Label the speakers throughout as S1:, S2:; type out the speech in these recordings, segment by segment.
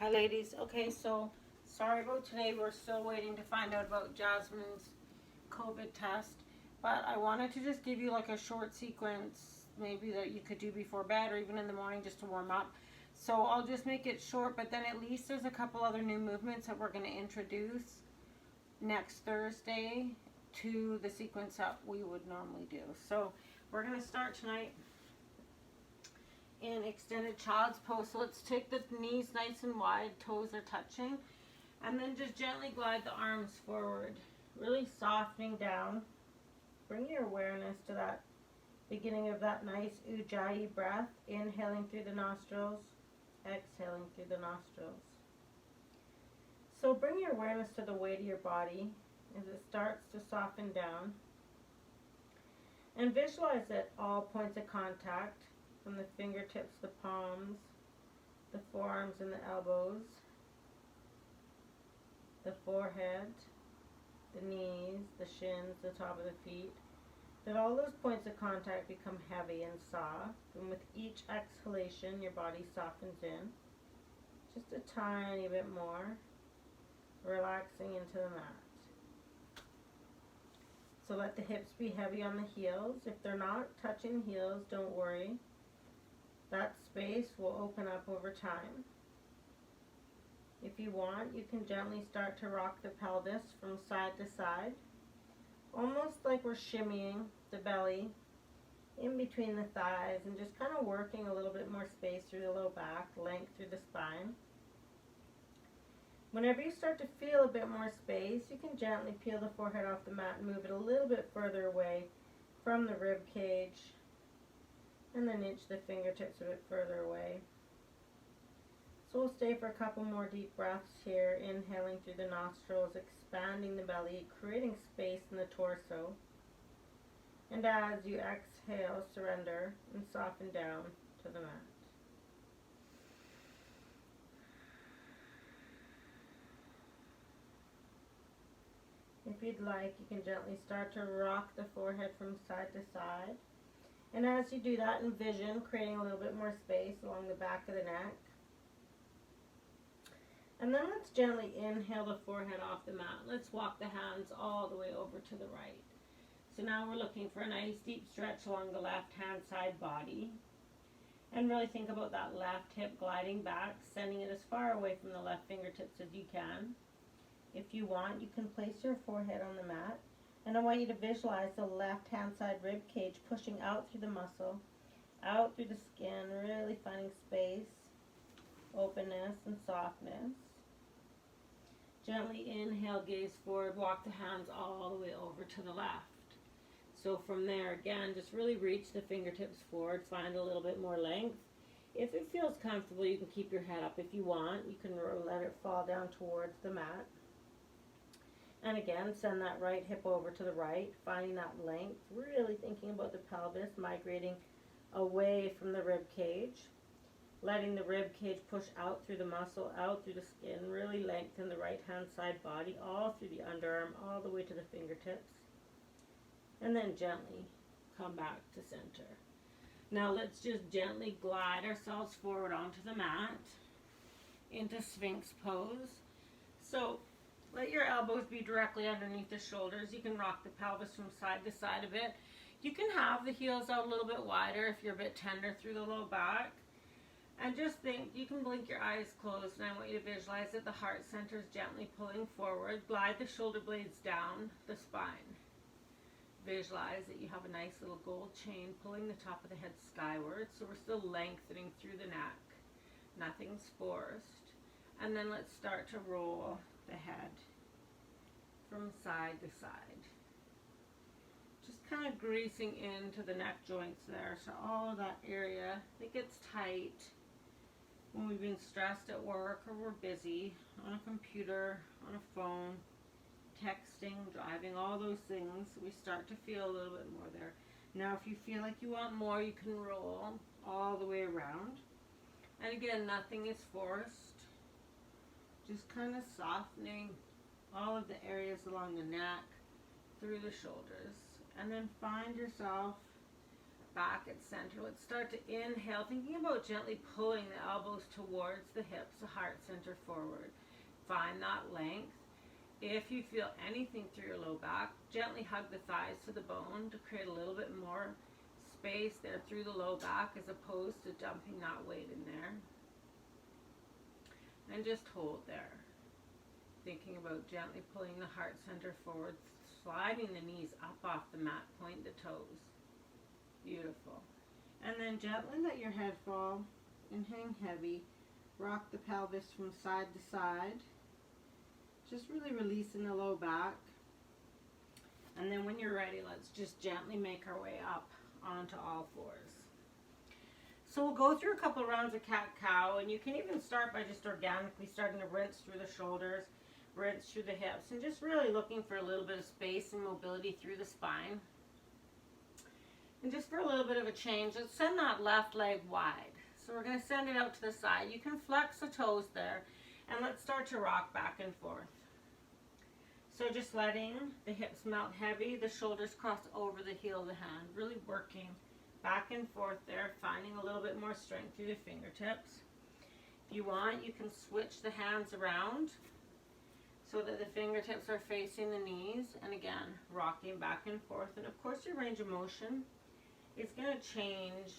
S1: Hi, ladies. Okay, so sorry about today. We're still waiting to find out about Jasmine's COVID test, but I wanted to just give you like a short sequence, maybe that you could do before bed or even in the morning just to warm up. So I'll just make it short, but then at least there's a couple other new movements that we're going to introduce next Thursday to the sequence that we would normally do. So we're going to start tonight in extended child's pose. So let's take the knees nice and wide, toes are touching, and then just gently glide the arms forward, really softening down. Bring your awareness to that beginning of that nice ujjayi breath, inhaling through the nostrils, exhaling through the nostrils. So bring your awareness to the weight of your body as it starts to soften down, and visualize that all points of contact from the fingertips, the palms, the forearms and the elbows, the forehead, the knees, the shins, the top of the feet, that all those points of contact become heavy and soft, and with each exhalation your body softens in just a tiny bit more, relaxing into the mat. So let the hips be heavy on the heels. If they're not touching the heels, don't worry. That space will open up over time. If you want, you can gently start to rock the pelvis from side to side, almost like we're shimmying the belly in between the thighs and just kind of working a little bit more space through the low back, length through the spine. Whenever you start to feel a bit more space, you can gently peel the forehead off the mat and move it a little bit further away from the rib cage, and then inch the fingertips a bit further away. So we'll stay for a couple more deep breaths here, inhaling through the nostrils, expanding the belly, creating space in the torso. And as you exhale, surrender and soften down to the mat. If you'd like, you can gently start to rock the forehead from side to side. And as you do that, envision creating a little bit more space along the back of the neck. And then let's gently inhale the forehead off the mat. Let's walk the hands all the way over to the right. So now we're looking for a nice deep stretch along the left hand side body. And really think about that left hip gliding back, sending it as far away from the left fingertips as you can. If you want, you can place your forehead on the mat, and I want you to visualize the left hand side rib cage pushing out through the muscle, out through the skin, really finding space, openness and softness. Gently inhale, gaze forward, walk the hands all the way over to the left. So from there, again, just really reach the fingertips forward, find a little bit more length. If it feels comfortable, you can keep your head up. If you want, you can let it fall down towards the mat. And again, send that right hip over to the right, finding that length, really thinking about the pelvis, migrating away from the rib cage, letting the rib cage push out through the muscle, out through the skin, really lengthen the right hand side body, all through the underarm, all the way to the fingertips. And then gently come back to center. Now let's just gently glide ourselves forward onto the mat into Sphinx pose. So let your elbows be directly underneath the shoulders. You can rock the pelvis from side to side a bit. You can have the heels out a little bit wider if you're a bit tender through the low back. And just think, you can blink your eyes closed, and I want you to visualize that the heart center is gently pulling forward. Glide the shoulder blades down the spine. Visualize that you have a nice little gold chain pulling the top of the head skyward, so we're still lengthening through the neck. Nothing's forced. And then let's start to roll the head from side to side. Just kind of greasing into the neck joints there, so all of that area that gets tight when we've been stressed at work or we're busy on a computer, on a phone, texting, driving, all those things, we start to feel a little bit more there. Now if you feel like you want more, you can roll all the way around. And again, nothing is forced. Just kind of softening all of the areas along the neck, through the shoulders. And then find yourself back at center. Let's start to inhale, thinking about gently pulling the elbows towards the hips, the heart center forward. Find that length. If you feel anything through your low back, gently hug the thighs to the bone to create a little bit more space there through the low back as opposed to dumping that weight in there. And just hold there. Thinking about gently pulling the heart center forward, sliding the knees up off the mat, point the toes. Beautiful. And then gently let your head fall and hang heavy. Rock the pelvis from side to side. Just really releasing the low back. And then when you're ready, let's just gently make our way up onto all fours. So we'll go through a couple rounds of cat-cow, and you can even start by just organically starting to rinse through the shoulders, rinse through the hips, and just really looking for a little bit of space and mobility through the spine. And just for a little bit of a change, let's send that left leg wide. So we're going to send it out to the side. You can flex the toes there, and let's start to rock back and forth. So just letting the hips melt heavy, the shoulders cross over the heel of the hand, really working back and forth there, finding a little bit more strength through the fingertips. If you want, you can switch the hands around so that the fingertips are facing the knees, and again, rocking back and forth. And of course, your range of motion is going to change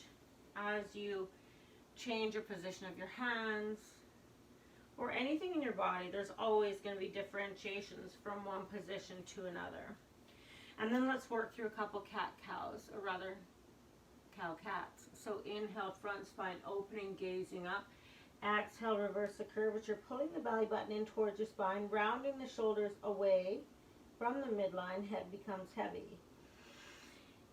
S1: as you change your position of your hands, or anything in your body. There's always going to be differentiations from one position to another. And then let's work through a couple cat-cows, or rather cow-cats. So inhale, front spine opening, gazing up. Exhale, reverse the curvature, pulling the belly button in towards your spine, rounding the shoulders away from the midline, head becomes heavy.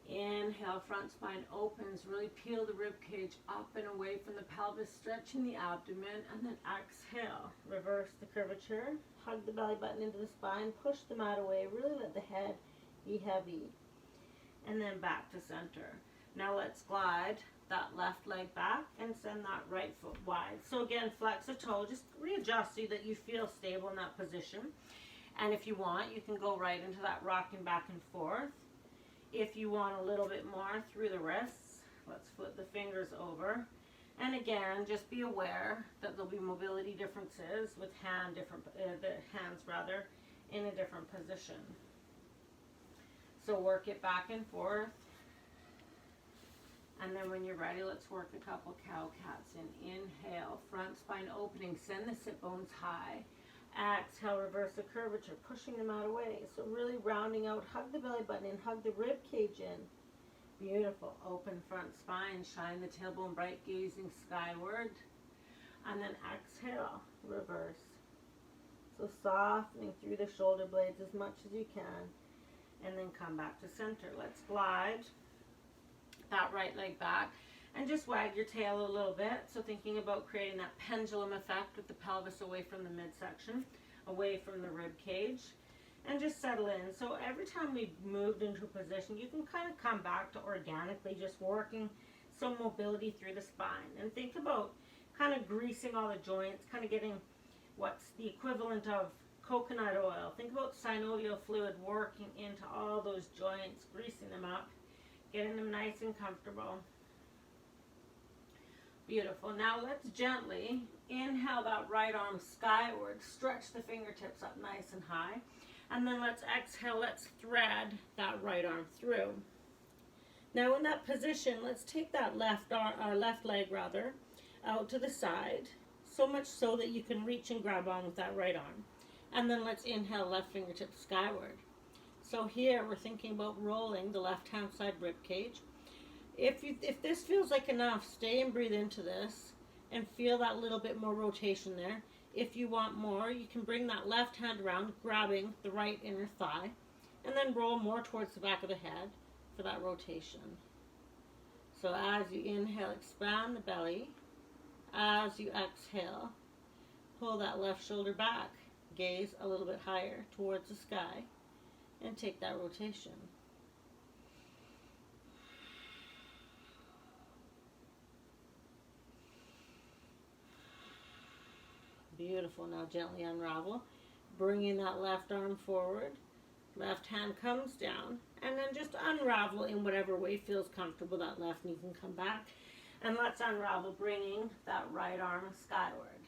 S1: Inhale, front spine opens, really peel the rib cage up and away from the pelvis, stretching the abdomen, and then exhale, reverse the curvature, hug the belly button into the spine, push the mat away, really let the head be heavy, and then back to center. Now let's glide that left leg back and send that right foot wide. So again, flex a toe, just readjust so that you feel stable in that position. And if you want, you can go right into that rocking back and forth. If you want a little bit more through the wrists, let's flip the fingers over. And again, just be aware that there'll be mobility differences with the hands in a different position. So work it back and forth. And then when you're ready, let's work a couple cow-cats in. Inhale, front spine opening, send the sit bones high. Exhale, reverse the curvature, pushing them out away. So really rounding out, hug the belly button in, hug the rib cage in. Beautiful. Open front spine, shine the tailbone bright, gazing skyward. And then exhale, reverse. So softening through the shoulder blades as much as you can. And then come back to center. Let's glide that right leg back. And just wag your tail a little bit. So thinking about creating that pendulum effect with the pelvis away from the midsection, away from the rib cage. And just settle in. So every time we moved into a position, you can kind of come back to organically just working some mobility through the spine. And think about kind of greasing all the joints, kind of getting what's the equivalent of coconut oil. Think about synovial fluid working into all those joints, greasing them up, getting them nice and comfortable. Beautiful. Now let's gently inhale that right arm skyward, stretch the fingertips up nice and high. And then let's exhale, let's thread that right arm through. Now in that position, let's take that left leg out to the side, so much so that you can reach and grab on with that right arm. And then let's inhale, left fingertips skyward. So here we're thinking about rolling the left hand side rib cage. If this feels like enough, stay and breathe into this and feel that little bit more rotation there. If you want more, you can bring that left hand around, grabbing the right inner thigh, and then roll more towards the back of the head for that rotation. So as you inhale, expand the belly. As you exhale, pull that left shoulder back, gaze a little bit higher towards the sky, and take that rotation. Beautiful. Now gently unravel, bringing that left arm forward, Left hand comes down, and then just unravel in whatever way feels comfortable. That left knee can come back. And let's unravel, bringing that right arm skyward.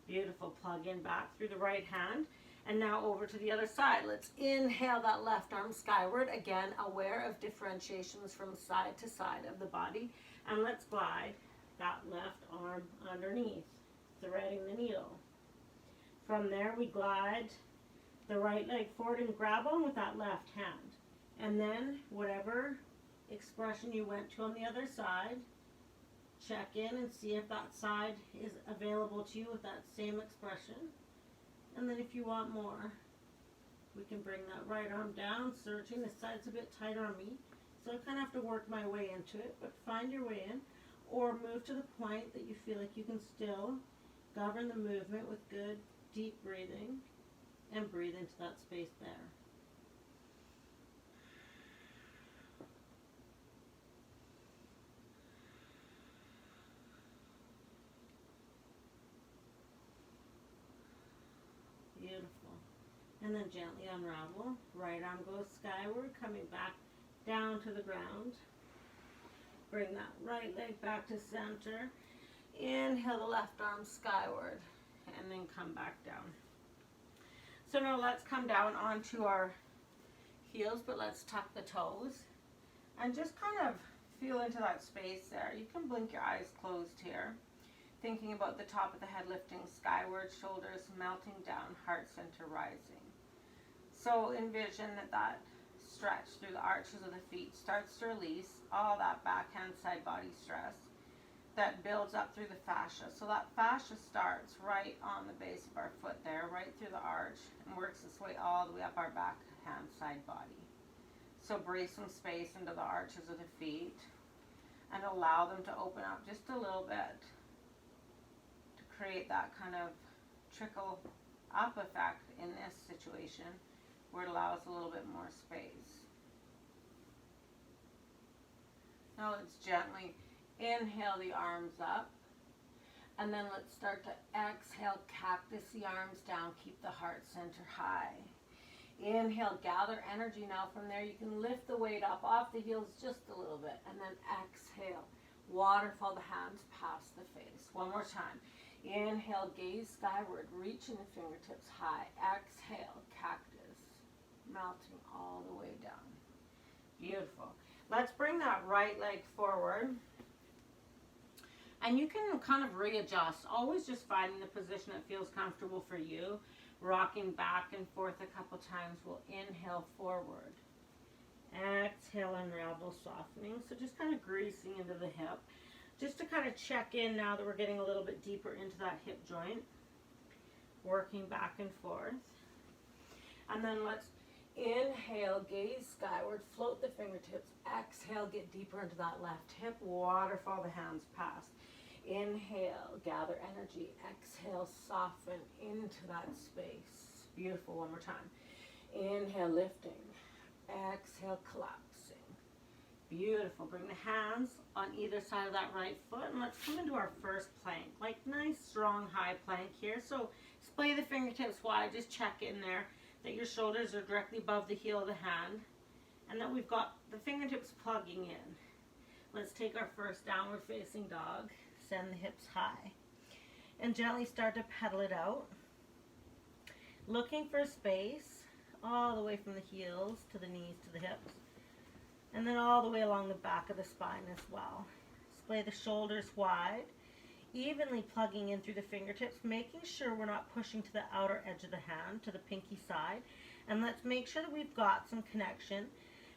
S1: Beautiful. Plug in back through the right hand. And now over to the other side. Let's inhale that left arm skyward. Again, aware of differentiations from side to side of the body. And let's glide that left arm underneath, threading the needle. From there, we glide the right leg forward and grab on with that left hand. And then whatever expression you went to on the other side, check in and see if that side is available to you with that same expression. And then if you want more, we can bring that right arm down, searching. This side's a bit tighter on me, so I kind of have to work my way into it, but find your way in, or move to the point that you feel like you can still govern the movement with good, deep breathing, and breathe into that space there. Beautiful. And then gently unravel. Right arm goes skyward, coming back down to the ground. Bring that right leg back to center. Inhale the left arm skyward, and then come back down. So now let's come down onto our heels, but let's tuck the toes. And just kind of feel into that space there. You can blink your eyes closed here. Thinking about the top of the head lifting skyward, shoulders melting down, heart center rising. So envision that stretch through the arches of the feet starts to release all that backhand side body stress that builds up through the fascia. So that fascia starts right on the base of our foot there, right through the arch, and works its way all the way up our backhand side body. So breathe some space into the arches of the feet and allow them to open up just a little bit, create that kind of trickle up effect in this situation where it allows a little bit more space. Now let's gently inhale the arms up, and then let's start to exhale, cactus the arms down, keep the heart center high. Inhale, gather energy. Now from there you can lift the weight up off the heels just a little bit, and then exhale, waterfall the hands past the face. One more time. Inhale, gaze skyward, reaching the fingertips high. Exhale, cactus, melting all the way down. Beautiful. Let's bring that right leg forward. And you can kind of readjust, always just finding the position that feels comfortable for you. Rocking back and forth a couple times. We'll inhale forward. Exhale, unravel, softening. So just kind of greasing into the hip. Just to kind of check in now that we're getting a little bit deeper into that hip joint. Working back and forth. And then let's inhale, gaze skyward, float the fingertips. Exhale, get deeper into that left hip. Waterfall the hands past. Inhale, gather energy. Exhale, soften into that space. Beautiful. One more time. Inhale, lifting. Exhale, collapsing. Beautiful. Bring the hands on either side of that right foot, and let's come into our first plank. Like nice, strong, high plank here. So splay the fingertips wide. Just check in there that your shoulders are directly above the heel of the hand, and that we've got the fingertips plugging in. Let's take our first downward facing dog. Send the hips high. And gently start to pedal it out. Looking for space all the way from the heels to the knees to the hips. And then all the way along the back of the spine as well. Splay the shoulders wide. Evenly plugging in through the fingertips, making sure we're not pushing to the outer edge of the hand, to the pinky side. And let's make sure that we've got some connection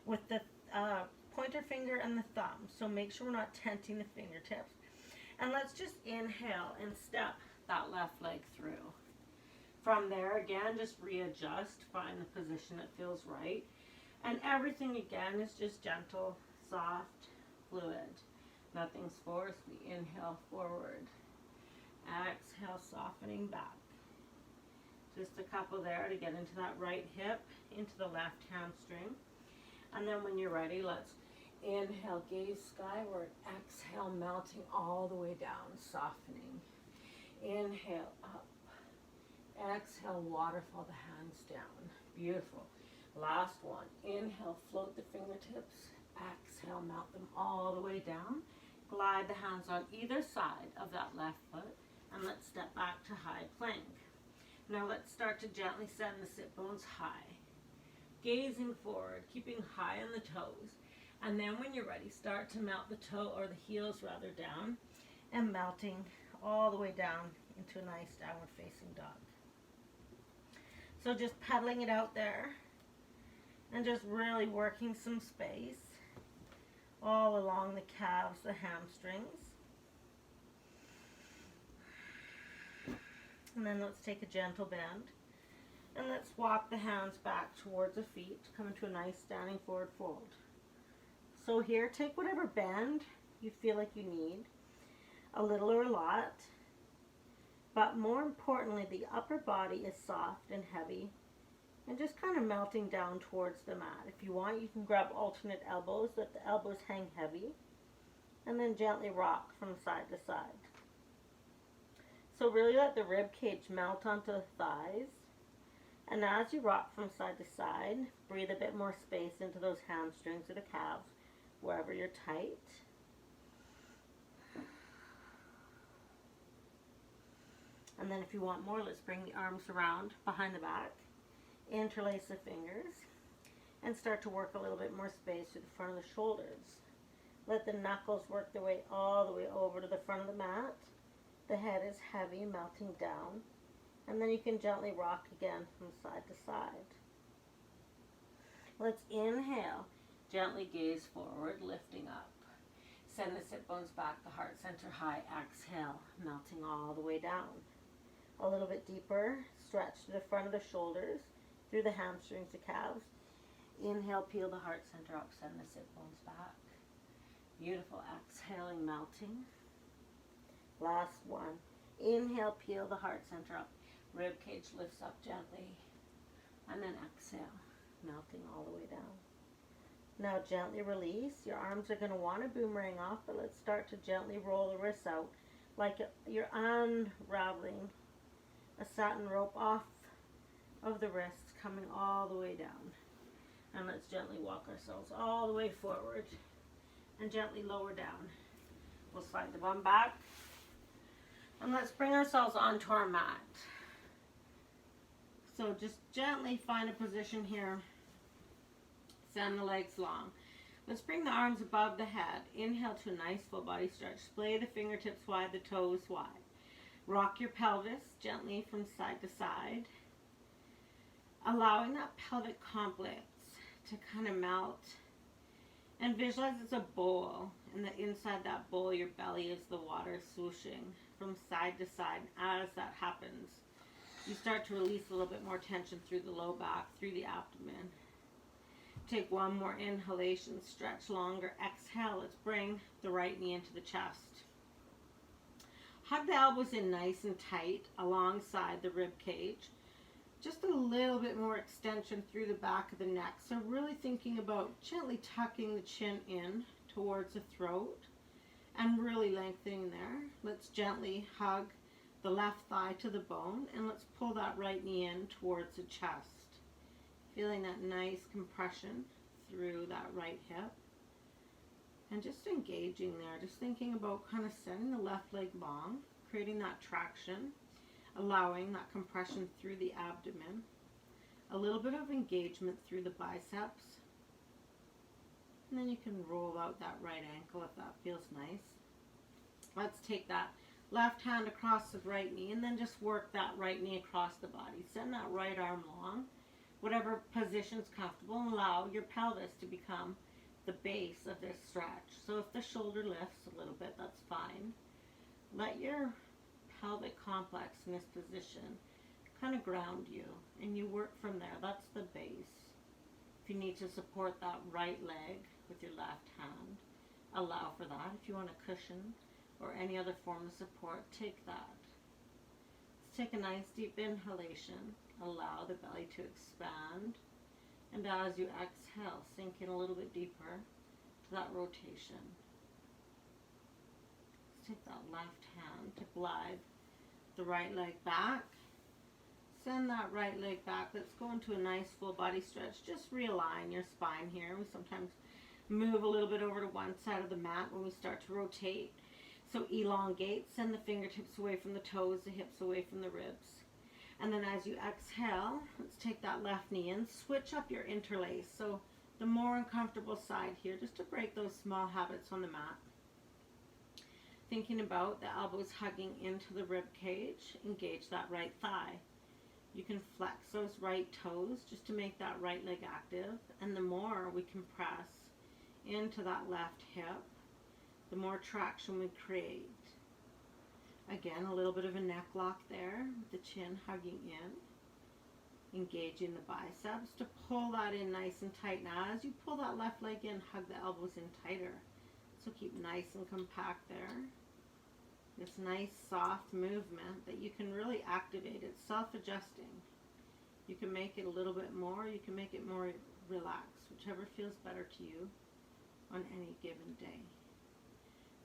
S1: with the pointer finger and the thumb. So make sure we're not tenting the fingertips. And let's just inhale and step that left leg through. From there, again, just readjust, find the position that feels right. And everything, again, is just gentle, soft, fluid. Nothing's forced. We inhale forward. Exhale, softening back. Just a couple there to get into that right hip, into the left hamstring. And then when you're ready, let's inhale, gaze skyward. Exhale, melting all the way down, softening. Inhale, up. Exhale, waterfall the hands down. Beautiful. Last one. Inhale, float the fingertips. Exhale, melt them all the way down. Glide the hands on either side of that left foot. And let's step back to high plank. Now let's start to gently send the sit bones high. Gazing forward, keeping high on the toes. And then when you're ready, start to melt the toe, or the heels rather, down. And melting all the way down into a nice downward facing dog. So just pedaling it out there. And just really working some space all along the calves, the hamstrings. And then let's take a gentle bend. And let's walk the hands back towards the feet, come into a nice standing forward fold. So here, take whatever bend you feel like you need, a little or a lot. But more importantly, the upper body is soft and heavy, and just kind of melting down towards the mat. If you want, you can grab alternate elbows, let the elbows hang heavy, and then gently rock from side to side. So really let the rib cage melt onto the thighs. And as you rock from side to side, breathe a bit more space into those hamstrings or the calves, wherever you're tight. And then if you want more, let's bring the arms around behind the back. Interlace the fingers and start to work a little bit more space to the front of the shoulders. Let the knuckles work their way all the way over to the front of the mat. The head is heavy, melting down. And then you can gently rock again from side to side. Let's inhale. Gently gaze forward, lifting up. Send the sit bones back, the heart center high. Exhale, melting all the way down. A little bit deeper. Stretch to the front of the shoulders, through the hamstrings, the calves. Inhale, peel the heart center up, send the sit bones back. Beautiful. Exhaling, melting. Last one. Inhale, peel the heart center up. Rib cage lifts up gently. And then exhale, melting all the way down. Now gently release. Your arms are going to want to boomerang off, but let's start to gently roll the wrists out like you're unraveling a satin rope off of the wrists, coming all the way down. And let's gently walk ourselves all the way forward and gently lower down. We'll slide the bum back. And let's bring ourselves onto our mat. So just gently find a position here. Send the legs long. Let's bring the arms above the head. Inhale to a nice full body stretch. Splay the fingertips wide, the toes wide. Rock your pelvis gently from side to side. Allowing that pelvic complex to kind of melt. And visualize it's a bowl. And that inside that bowl, your belly is the water swooshing from side to side. As that happens, you start to release a little bit more tension through the low back, through the abdomen. Take one more inhalation, stretch longer. Exhale, let's bring the right knee into the chest. Hug the elbows in nice and tight alongside the rib cage. Just a little bit more extension through the back of the neck. So really thinking about gently tucking the chin in towards the throat and really lengthening there. Let's gently hug the left thigh to the bone, and let's pull that right knee in towards the chest. Feeling that nice compression through that right hip. And just engaging there, just thinking about kind of sending the left leg long, creating that traction, allowing that compression through the abdomen. A little bit of engagement through the biceps. And then you can roll out that right ankle if that feels nice. Let's take that left hand across the right knee and then just work that right knee across the body. Send that right arm long, whatever position's comfortable, and allow your pelvis to become the base of this stretch. So if the shoulder lifts a little bit, that's fine. Let your pelvic complex in this position kind of ground you, and you work from there. That's the base. If you need to support that right leg with your left hand, allow for that. If you want a cushion or any other form of support, take that. Let's take a nice deep inhalation. Allow the belly to expand. And as you exhale, sink in a little bit deeper to that rotation. Let's take that left hand to glide the right leg back. send that right leg back. Let's go into a nice full body stretch. Just realign your spine here. We sometimes move a little bit over to one side of the mat when we start to rotate. So elongate, send the fingertips away from the toes, the hips away from the ribs. And then as you exhale, let's take that left knee in, switch up your interlace. So the more uncomfortable side here, just to break those small habits on the mat. Thinking about the elbows hugging into the rib cage, engage that right thigh. You can flex those right toes just to make that right leg active. And the more we compress into that left hip, the more traction we create. Again, a little bit of a neck lock there, with the chin hugging in. Engaging the biceps to pull that in nice and tight. Now as you pull that left leg in, hug the elbows in tighter. So keep nice and compact there. This nice soft movement that you can really activate. It's self-adjusting. You can make it a little bit more, you can make it more relaxed, whichever feels better to you on any given day.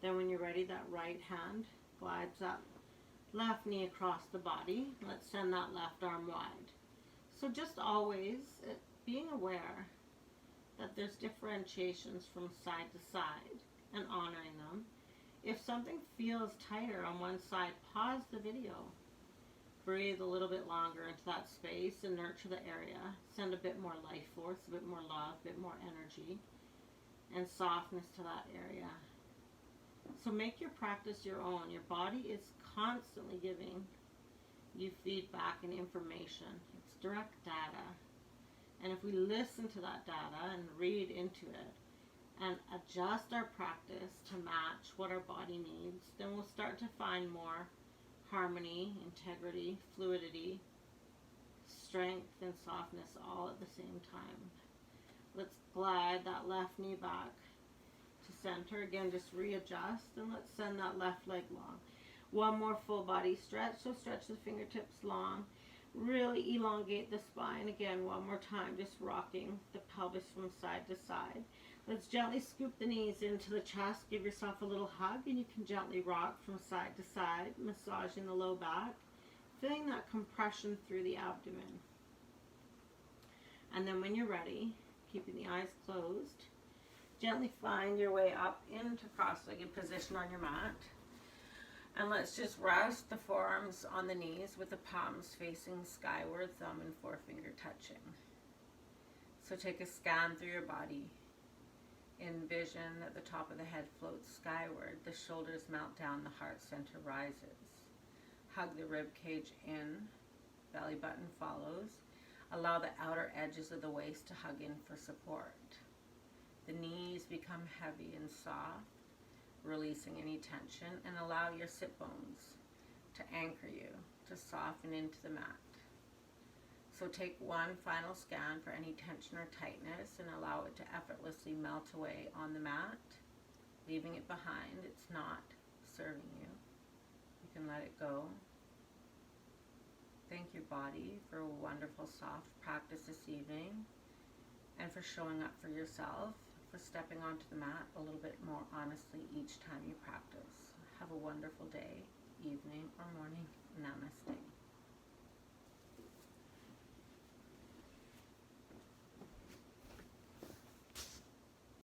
S1: Then when you're ready, that right hand glides up, left knee across the body. Let's send that left arm wide. So just always being aware that there's differentiations from side to side and honoring them. If something feels tighter on one side, pause the video. Breathe a little bit longer into that space and nurture the area. Send a bit more life force, a bit more love, a bit more energy and softness to that area. So make your practice your own. Your body is constantly giving you feedback and information. It's direct data. And if we listen to that data and read into it and adjust our practice to match what our body needs, then we'll start to find more harmony, integrity, fluidity, strength, and softness all at the same time. Let's glide that left knee back to center. Again, just readjust, and let's send that left leg long. One more full body stretch. So stretch the fingertips long. Really elongate the spine. Again, one more time, just rocking the pelvis from side to side. Let's gently scoop the knees into the chest. Give yourself a little hug, and you can gently rock from side to side, massaging the low back, feeling that compression through the abdomen. And then when you're ready, keeping the eyes closed, gently find your way up into cross-legged position on your mat. And let's just rest the forearms on the knees with the palms facing skyward, thumb and forefinger touching. So take a scan through your body. Envision that the top of the head floats skyward, the shoulders melt down, the heart center rises. Hug the rib cage in, belly button follows. Allow the outer edges of the waist to hug in for support. The knees become heavy and soft, releasing any tension, and allow your sit bones to anchor you, to soften into the mat. So take one final scan for any tension or tightness and allow it to effortlessly melt away on the mat, leaving it behind. It's not serving you. You can let it go. Thank your body for a wonderful soft practice this evening and for showing up for yourself, for stepping onto the mat a little bit more honestly each time you practice. Have a wonderful day, evening, or morning. Namaste.